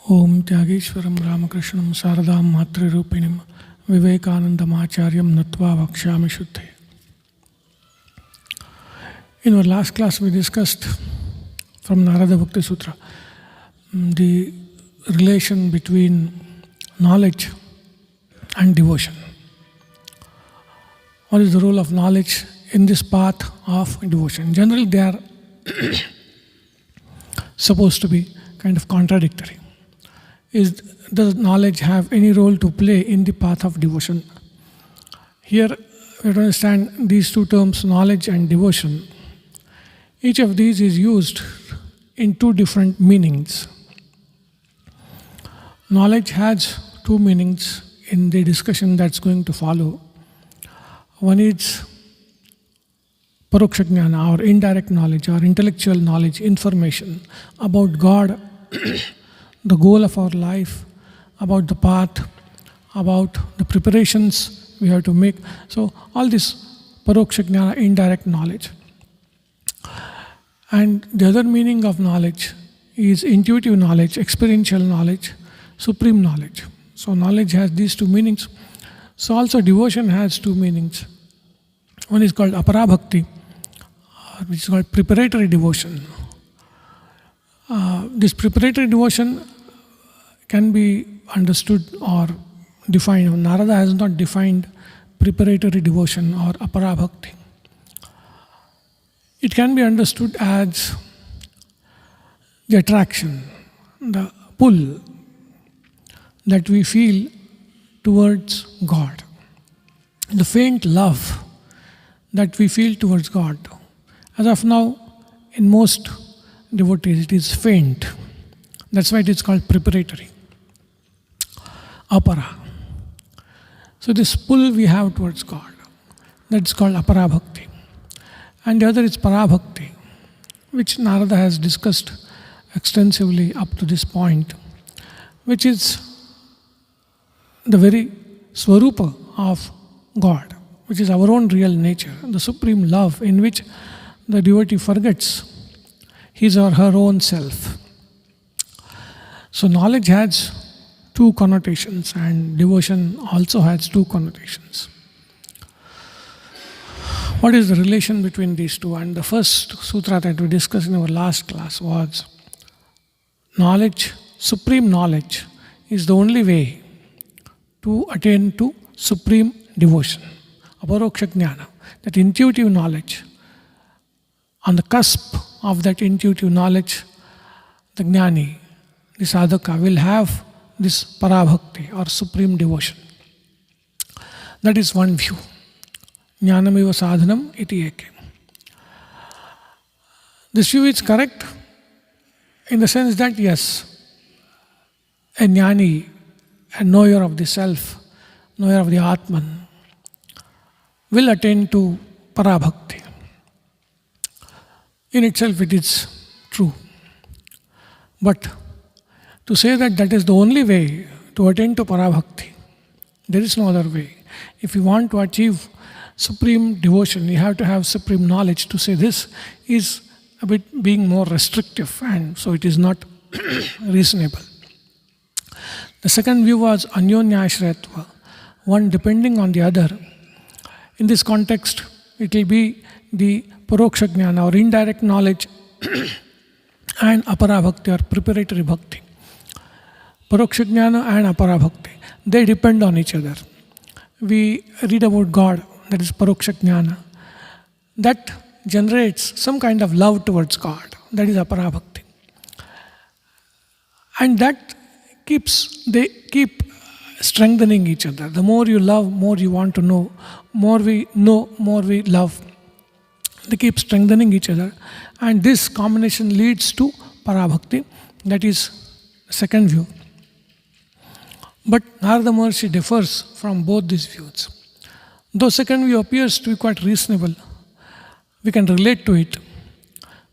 Om Tyageshwaram Ramakrishnam Saradam Matrirupinim Vivekanandam Acharyam Natva Vakshami Shuddhe. In our last class we discussed from Narada Bhakti Sutra the relation between knowledge and devotion. What is the role of knowledge in this path of devotion? Generally they are supposed to be kind of contradictory. Does knowledge have any role to play in the path of devotion? Here we have to understand these two terms, knowledge and devotion. Each of these is used in two different meanings. Knowledge has two meanings in the discussion that's going to follow. One is paroksha jnana, or indirect knowledge, or intellectual knowledge, information about God, the goal of our life, about the path, about the preparations we have to make. So all this paroksha jnana, indirect knowledge. And the other meaning of knowledge is intuitive knowledge, experiential knowledge, supreme knowledge. So knowledge has these two meanings. So also devotion has two meanings. One is called apara bhakti, which is called preparatory devotion. This preparatory devotion can be understood or defined. Narada has not defined preparatory devotion or apara bhakti. It can be understood as the attraction, the pull that we feel towards God, the faint love that we feel towards God. As of now, in most devotees, it is faint. That's why it is called preparatory. Apara. So this pull we have towards God, that's called apara bhakti. And the other is para bhakti, which Narada has discussed extensively up to this point, which is the very swarupa of God, which is our own real nature, the supreme love in which the devotee forgets his or her own self. So knowledge has two connotations and devotion also has two connotations. What is the relation between these two? And the first sutra that we discussed in our last class was knowledge, supreme knowledge is the only way to attain to supreme devotion, aparoksha jnana, that intuitive knowledge. On the cusp of that intuitive knowledge, the jnani, the sadhaka, will have this parabhakti or supreme devotion. That is one view. Jnanamiva sadhanam iti eke. This view is correct in the sense that yes, a jnani, a knower of the self, knower of the Atman, will attain to parabhakti. In itself it is true. But to say that that is the only way to attain to parabhakti, there is no other way. If you want to achieve supreme devotion, you have to have supreme knowledge. To say this is a bit being more restrictive, and so it is not reasonable. The second view was anyonyashrayatva, one depending on the other. In this context, it will be the paroksha jnana or indirect knowledge and apara bhakti or preparatory bhakti. Paroksha jnana and apara bhakti, they depend on each other. We read about God, that is paroksha jnana. That generates some kind of love towards God, that is apara bhakti. And that they keep strengthening each other. The more you love, more you want to know. More we know, more we love. They keep strengthening each other. And this combination leads to parabhakti. That is the second view. But Narada Maharshi differs from both these views. Though second view appears to be quite reasonable, we can relate to it.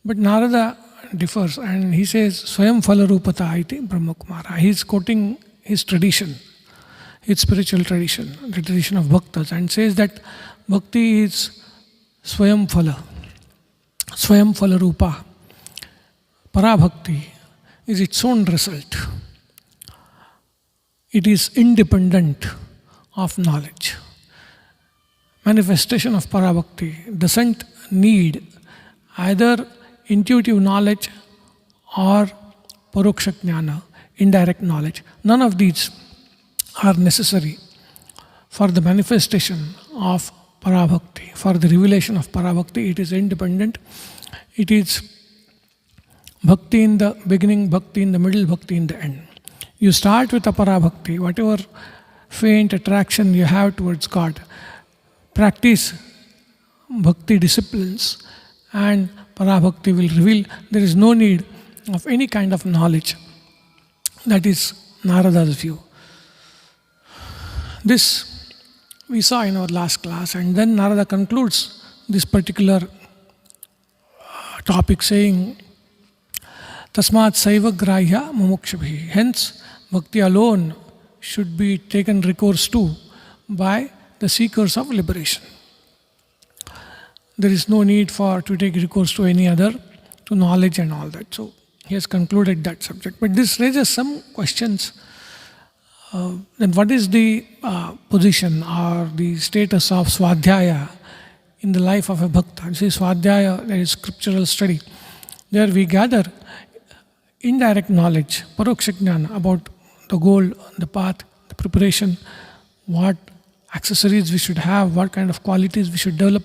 But Narada differs and he says, Swayam phalarupata iti Brahmakumara. He is quoting his tradition, his spiritual tradition, the tradition of bhaktas, and says that bhakti is Swayam phalarupa. Parabhakti is its own result. it is independent of knowledge. Manifestation of Parabhakti doesn't need either intuitive knowledge or Paroksha Jnana, indirect knowledge. None of these are necessary for the manifestation of Parabhakti, for the revelation of Parabhakti. It is independent. It is Bhakti in the beginning, Bhakti in the middle, Bhakti in the end. You start with a Parabhakti, whatever faint attraction you have towards God. Practice Bhakti disciplines and Parabhakti will reveal. There is no need of any kind of knowledge. That is Narada's view. This we saw in our last class, and then Narada concludes this particular topic saying, Tasmat Saiva Grahya Mumukshabhi. Hence, Bhakti alone should be taken recourse to by the seekers of liberation. There is no need to take recourse to any other, to knowledge and all that. So, he has concluded that subject. But this raises some questions. Then what is the position or the status of Swadhyaya in the life of a Bhakta? You see, Swadhyaya, that is scriptural study. There we gather indirect knowledge, Paroksha Jnana, about the goal, the path, the preparation, what accessories we should have, what kind of qualities we should develop.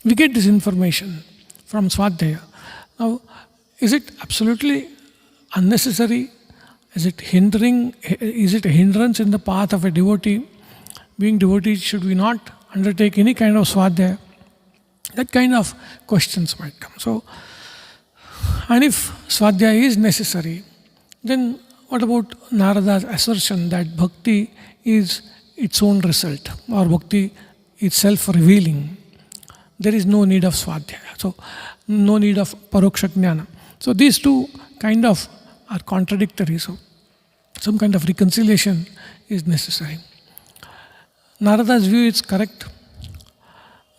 We get this information from Swadhyaya. Now, is it absolutely unnecessary? Is it hindering? Is it a hindrance in the path of a devotee? Being devotee, should we not undertake any kind of Swadhyaya? That kind of questions might come. So, and if Swadhyaya is necessary, then what about Narada's assertion that Bhakti is its own result, or Bhakti is self-revealing? There is no need of Swadhyaya. So, no need of Paroksha Jnana. So, these two kind of are contradictory. So, some kind of reconciliation is necessary. Narada's view is correct.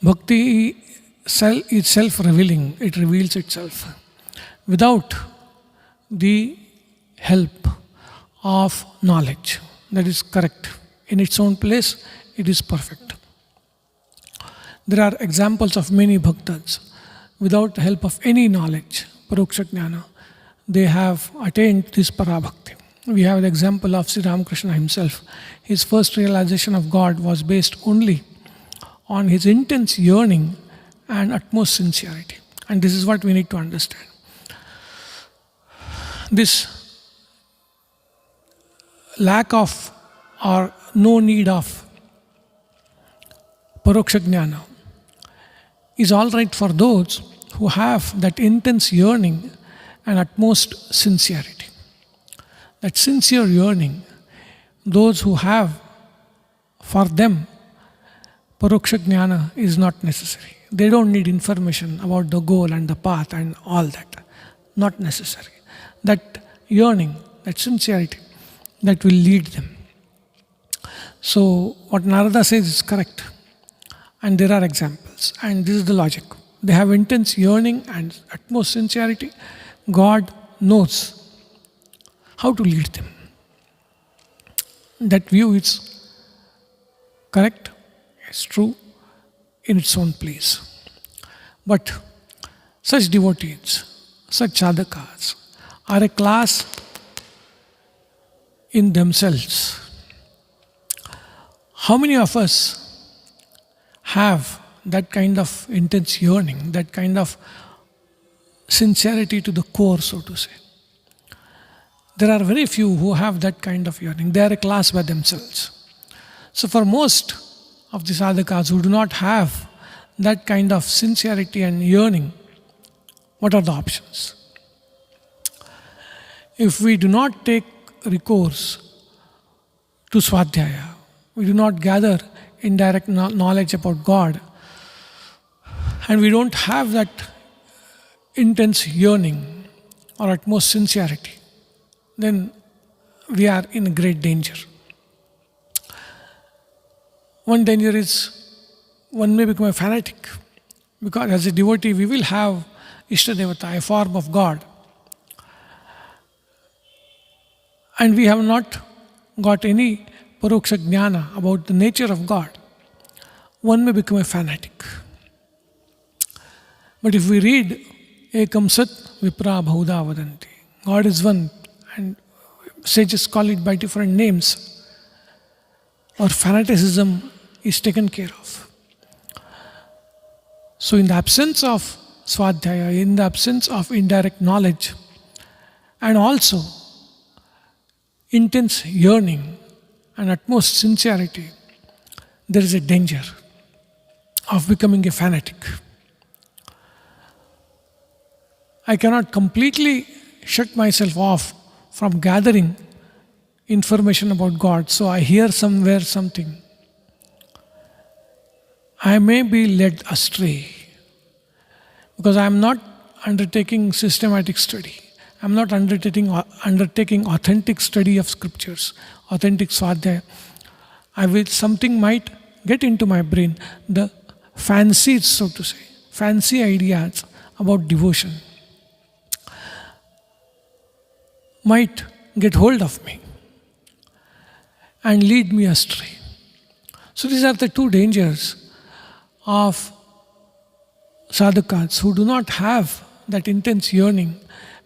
Bhakti is self-revealing. It reveals itself. Without the help of knowledge. That is correct. In its own place, it is perfect. There are examples of many bhaktas. Without the help of any knowledge, Paroksha Jnana, they have attained this Parabhakti. We have the example of Sri Ramakrishna himself. His first realization of God was based only on his intense yearning and utmost sincerity. And this is what we need to understand. This lack of or no need of Paroksha Jnana is all right for those who have that intense yearning and utmost sincerity. That sincere yearning, those who have, for them, Paroksha Jnana is not necessary. They don't need information about the goal and the path and all that. Not necessary. That yearning, that sincerity, that will lead them. So, what Narada says is correct. And there are examples. And this is the logic. They have intense yearning and utmost sincerity. God knows how to lead them. That view is correct, it's true in its own place. But such devotees, such sadhakas, are a class in themselves. How many of us have that kind of intense yearning, that kind of sincerity to the core, so to say? There are very few who have that kind of yearning. They are a class by themselves. So for most of the sadhakas who do not have that kind of sincerity and yearning, what are the options? If we do not take recourse to Swadhyaya, we do not gather indirect knowledge about God, and we don't have that intense yearning or utmost sincerity, then we are in great danger. One danger is one may become a fanatic, because as a devotee we will have Ishtadevata, a form of God. and we have not got any paroksha jnana about the nature of God, one may become a fanatic. But if we read Ekam Sat Vipra Bhahuda Vadanti, God is one, and sages call it by different names, our fanaticism is taken care of. So in the absence of Swadhyaya, in the absence of indirect knowledge, and also intense yearning and utmost sincerity, there is a danger of becoming a fanatic. I cannot completely shut myself off from gathering information about God. So I hear somewhere something. I may be led astray because I am not undertaking systematic study. I am not undertaking authentic study of scriptures, authentic swadhyaya. Something might get into my brain, the fancies, so to say, fancy ideas about devotion might get hold of me and lead me astray. So these are the two dangers of sadhakas who do not have that intense yearning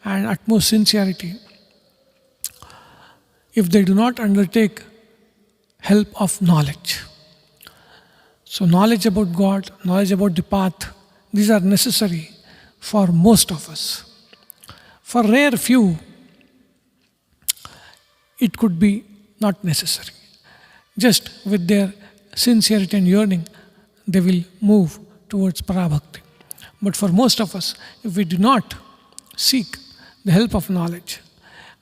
and utmost sincerity. If they do not undertake help of knowledge. So knowledge about God, knowledge about the path, these are necessary for most of us. For rare few, it could be not necessary. Just with their sincerity and yearning, they will move towards parabhakti. But for most of us, if we do not seek the help of knowledge,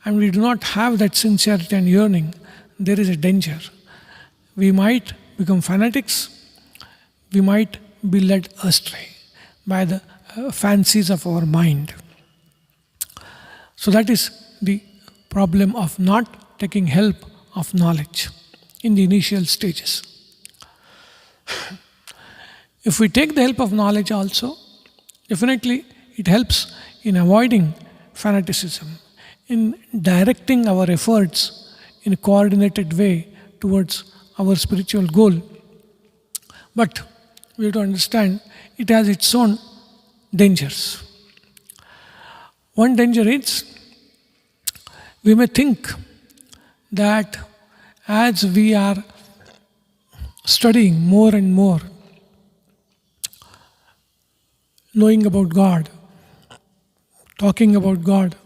and we do not have that sincerity and yearning, there is a danger. We might become fanatics, we might be led astray by the fancies of our mind. So that is the problem of not taking help of knowledge in the initial stages. If we take the help of knowledge also, definitely it helps in avoiding fanaticism, in directing our efforts in a coordinated way towards our spiritual goal. But we have to understand it has its own dangers. One danger is we may think that as we are studying more and more, knowing about God, talking about God,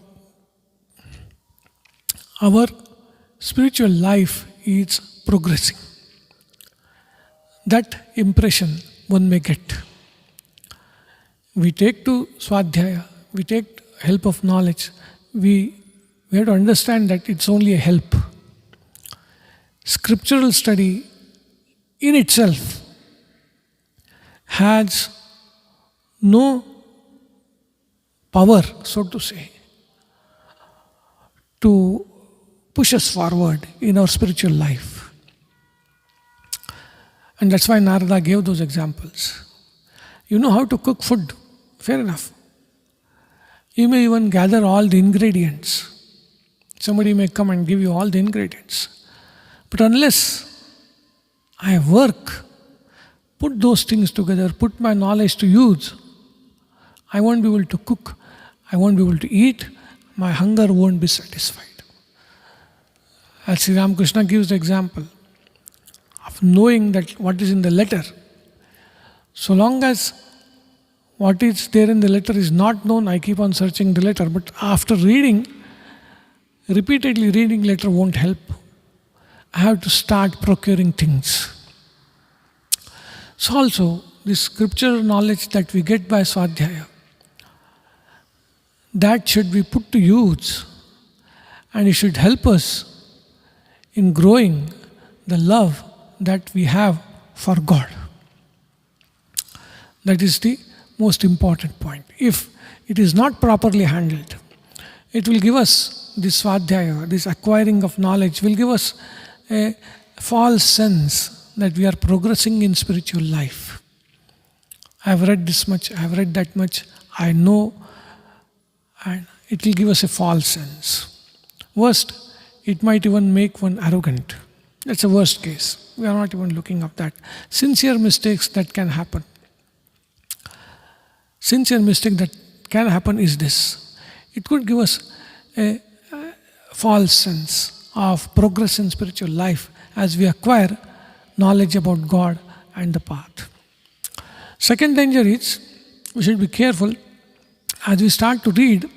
our spiritual life is progressing. That impression one may get. We take to Swadhyaya, we take help of knowledge, we have to understand that it's only a help. Scriptural study in itself has no power, so to say, to push us forward in our spiritual life. And that's why Narada gave those examples. You know how to cook food, fair enough. You may even gather all the ingredients. Somebody may come and give you all the ingredients. But unless I work, put those things together, put my knowledge to use, I won't be able to cook, I won't be able to eat, my hunger won't be satisfied. As Sri Ramakrishna gives the example of knowing that what is in the letter. So long as what is there in the letter is not known, I keep on searching the letter. But after reading, repeatedly reading letter won't help. I have to start procuring things. So also, this scriptural knowledge that we get by Swadhyaya, that should be put to use, and it should help us in growing the love that we have for God. That is the most important point. If it is not properly handled, it will give us this Swadhyaya, this acquiring of knowledge, will give us a false sense that we are progressing in spiritual life. I have read this much, I have read that much, I know, and it will give us a false sense. Worst, it might even make one arrogant. That's the worst case. We are not even looking at that. Sincere mistakes that can happen. Sincere mistake that can happen is this. It could give us a false sense of progress in spiritual life as we acquire knowledge about God and the path. Second danger is, we should be careful as we start to read,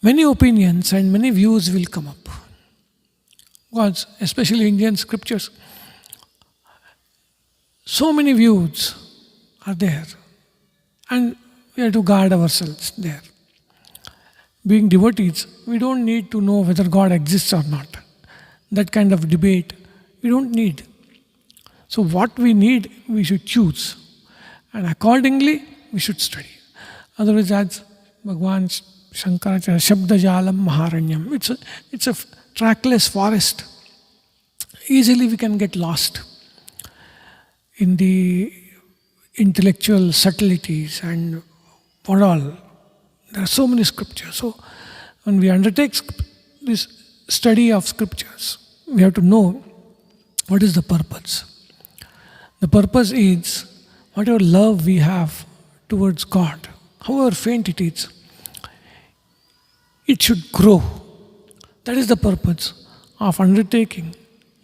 many opinions and many views will come up. Because especially Indian scriptures, so many views are there, and we have to guard ourselves there. Being devotees, we don't need to know whether God exists or not. That kind of debate we don't need. So what we need, we should choose, and accordingly we should study. Otherwise, as Bhagwan Shankaracharya, Shabdajalam Maharanyam, it's a trackless forest. Easily we can get lost in the intellectual subtleties and what all. There are so many scriptures. So when we undertake this study of scriptures, we have to know what is the purpose. The purpose is whatever love we have towards God, however faint it is, it should grow. That is the purpose of undertaking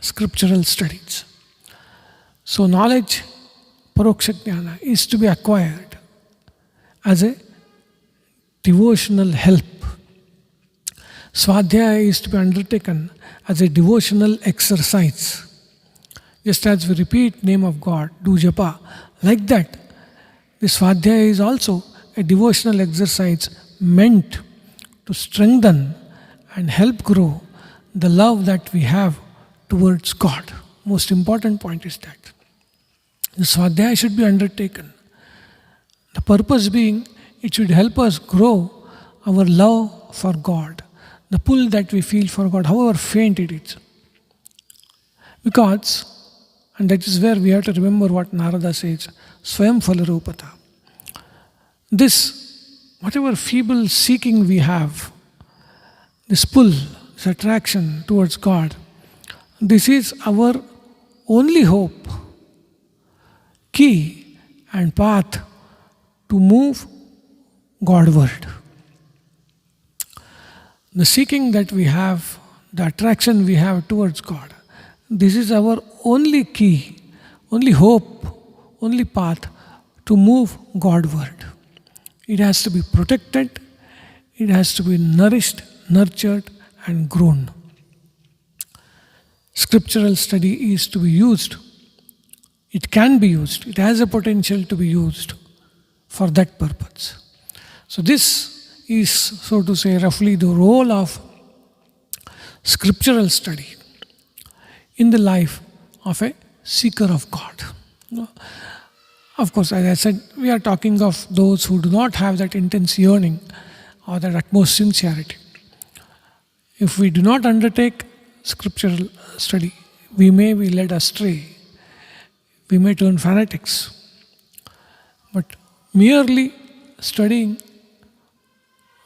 scriptural studies. So knowledge, paroksha jnana, is to be acquired as a devotional help. Swadhyaya is to be undertaken as a devotional exercise. Just as we repeat name of God, do japa, like that, this Swadhyaya is also a devotional exercise meant to strengthen and help grow the love that we have towards God. Most important point is that the Swadhyaya should be undertaken. The purpose being, it should help us grow our love for God, the pull that we feel for God, however faint it is. Because, and that is where we have to remember what Narada says, Swayam Phalarupata. This, whatever feeble seeking we have, this pull, this attraction towards God, this is our only hope, key and path to move Godward. The seeking that we have, the attraction we have towards God, this is our only key, only hope, only path to move Godward. It has to be protected, it has to be nourished, nurtured and grown. Scriptural study is to be used. It can be used. It has a potential to be used for that purpose. So this is, so to say, roughly the role of scriptural study in the life of a seeker of God. Of course, as I said, we are talking of those who do not have that intense yearning or that utmost sincerity. If we do not undertake scriptural study, we may be led astray. We may turn fanatics. But merely studying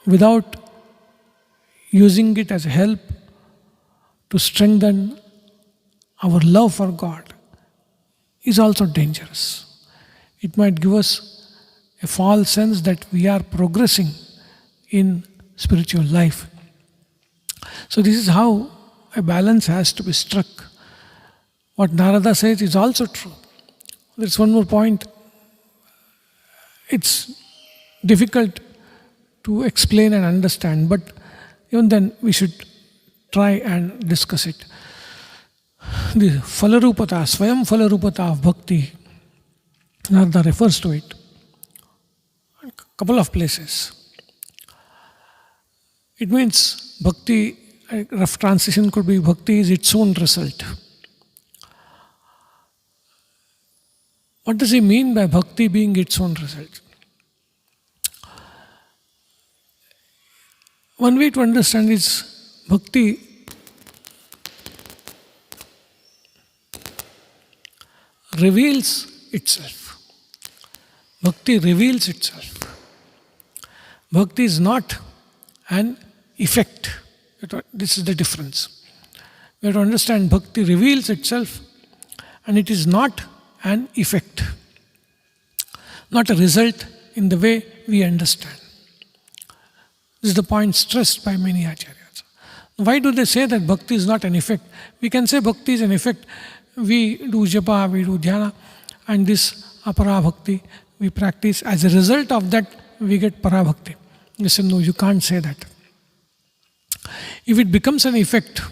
without using it as a help to strengthen our love for God is also dangerous. It might give us a false sense that we are progressing in spiritual life. So this is how a balance has to be struck. What Narada says is also true. There's one more point. It's difficult to explain and understand, but even then we should try and discuss it. The Phalarupata, Swayam Phalarupata of Bhakti, Narada refers to it in a couple of places. It means Bhakti, a rough translation could be Bhakti is its own result. What does he mean by Bhakti being its own result? One way to understand is Bhakti reveals itself. Bhakti reveals itself. Bhakti is not an effect. This is the difference. We have to understand bhakti reveals itself, and it is not an effect, not a result in the way we understand. This is the point stressed by many acharyas. Why do they say that bhakti is not an effect? We can say bhakti is an effect. We do japa, we do dhyana, and this apara bhakti we practice. As a result of that, we get para bhakti. They say, no, you can't say that. If it becomes an effect,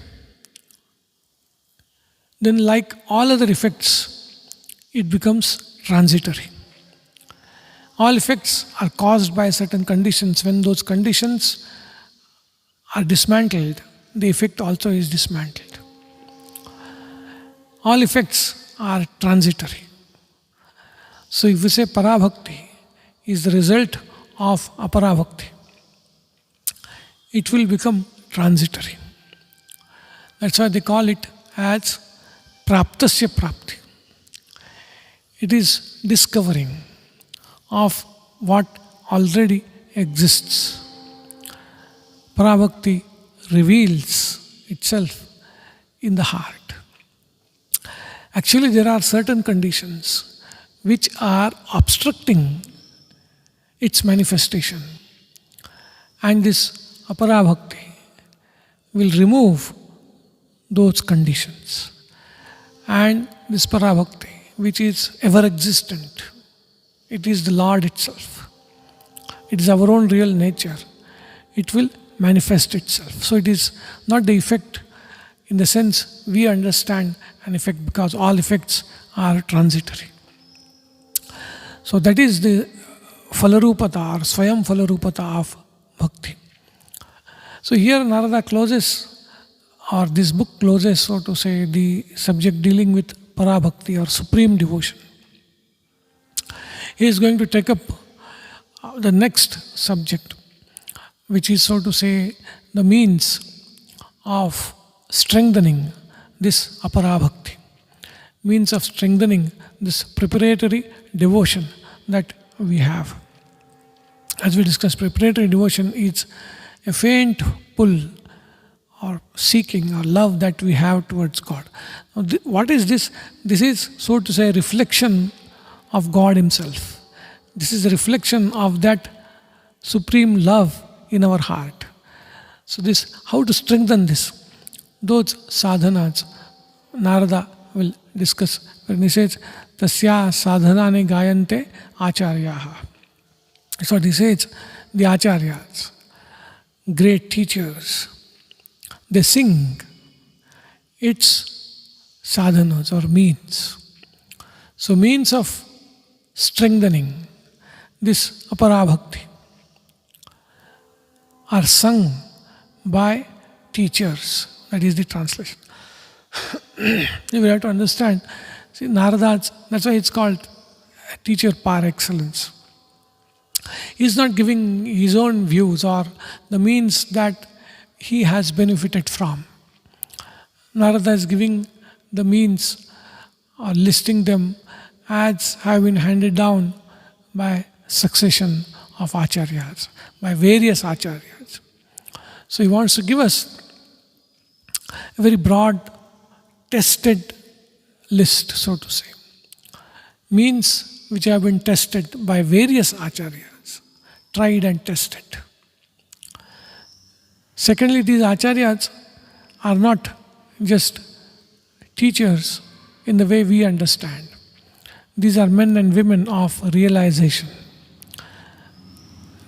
then like all other effects, it becomes transitory. All effects are caused by certain conditions. When those conditions are dismantled, the effect also is dismantled. All effects are transitory. So if we say parabhakti is the result of aparabhakti, it will become transitory. That's why they call it as praptasya prapti. It is discovering of what already exists. Parabhakti reveals itself in the heart. Actually, there are certain conditions which are obstructing its manifestation. And this aparabhakti will remove those conditions. And this parabhakti, which is ever existent, it is the Lord itself. It is our own real nature. It will manifest itself. So it is not the effect in the sense we understand an effect, because all effects are transitory. So that is the Phalarupata or Swayam Phalarupata of Bhakti. So here Narada closes, or this book closes, so to say, the subject dealing with Parabhakti or supreme devotion. He is going to take up the next subject, which is, so to say, the means of strengthening this aparabhakti, means of strengthening this preparatory devotion that we have. As we discussed, preparatory devotion is a faint pull or seeking or love that we have towards God. Now, what is this? This is, so to say, a reflection of God Himself. This is a reflection of that supreme love in our heart. So this, how to strengthen this? Those sadhanas, Narada will discuss when he says, Tasya sadhanane gayante acharyaha. So he says, the acharyas, great teachers, they sing its sadhanas or means. So means of strengthening this aparabhakti are sung by teachers. That is the translation. You will have to understand. See, Narada's, that's why it's called a teacher par excellence. He's not giving his own views or the means that he has benefited from. Narada is giving the means or listing them as have been handed down by succession of acharyas, by various acharyas. So he wants to give us a very broad, tested list, so to say. Means which have been tested by various acharyas, tried and tested. Secondly, these acharyas are not just teachers in the way we understand. These are men and women of realization.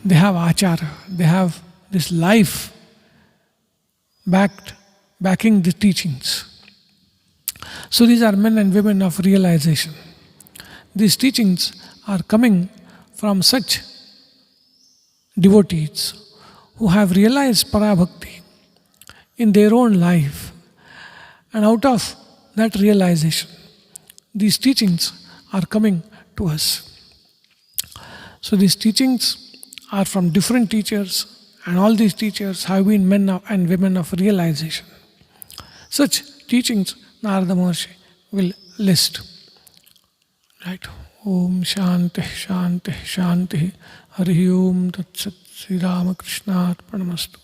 They have achara, they have this life backing the teachings. So these are men and women of realization. These teachings are coming from such devotees who have realized parabhakti in their own life. And out of that realization, these teachings are coming to us. So these teachings are from different teachers, and all these teachers have been men and women of realization. Such teachings Narada Maharshi will list. Right? Om Shanti Shanti Shanti Hari Om Tat Sat Sri Ramakrishna Arpanamastu.